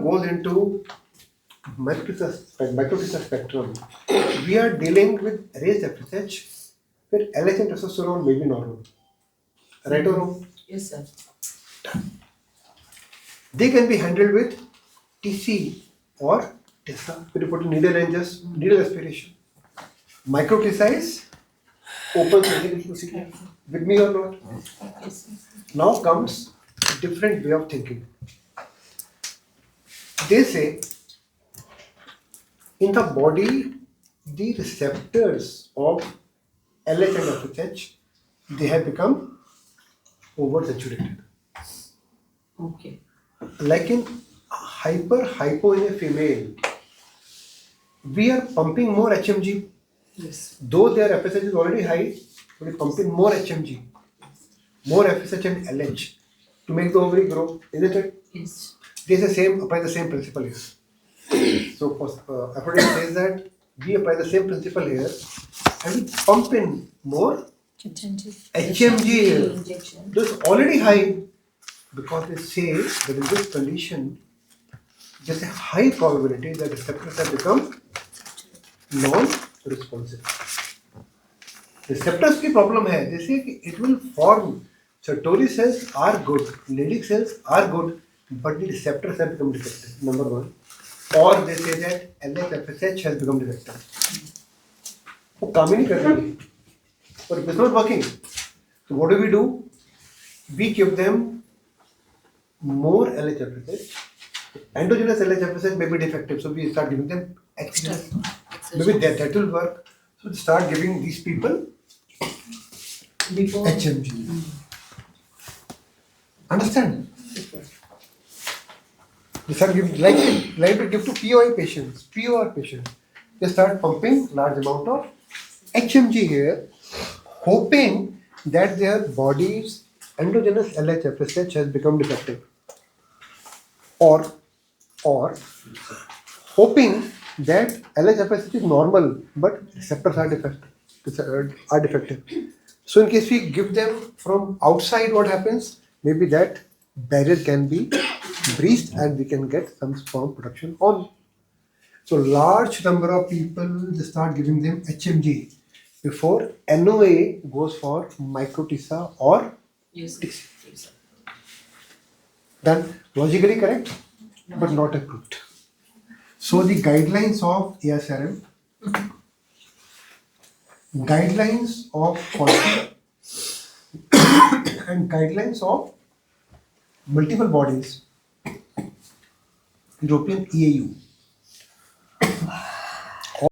goes into microtisa spectrum, we are dealing with raised FSH where LH and testosterone may be normal. Right or wrong? Yes, sir. They can be handled with TC or TISA. When you put in needle and just needle aspiration. Microtisa is open surgical procedure. With me or not? Yes, sir. Now comes a different way of thinking. They say in the body, the receptors of LH and FSH, they have become oversaturated. Okay. Like in hypo in a female, we are pumping more HMG. Yes. Though their FSH is already high, we are pumping more HMG, more FSH and LH to make the ovary grow. Isn't it? Yes. This is apply the same principle here. So Aphrodite says that we apply the same principle here and we pump in more HMG here. Injection. So it's already high because they say that in this condition there's a high probability that receptors have become non-responsive. Receptors की problem है. They say कि it will form. Sertoli cells are good, Leydig cells are good, but the receptors have become defective. Number one. Or they say that LH-FSH has become defective. वो काम ही नहीं कर रही है. But it is not working. So what do? We give them more LH-FSH. Endogenous LH-FSH may be defective, so we start giving them exogenous. Maybe that will work. So start giving these people Before. HMG. Understand? They start giving like we give to POR patients. They start pumping large amount of HMG here, hoping that their body's endogenous LH-FSH has become defective, or hoping that LH-FSH is normal but receptors are defective. So in case we give them from outside, what happens? Maybe that barrier can be breached and we can get some sperm production on. So large number of people, they start giving them HMG before NOA goes for microtisa or Yes. TC. Yes, sir. Then logically correct, but not approved. So the guidelines of ASRM, guidelines of quality, and guidelines of multiple bodies, European EAU,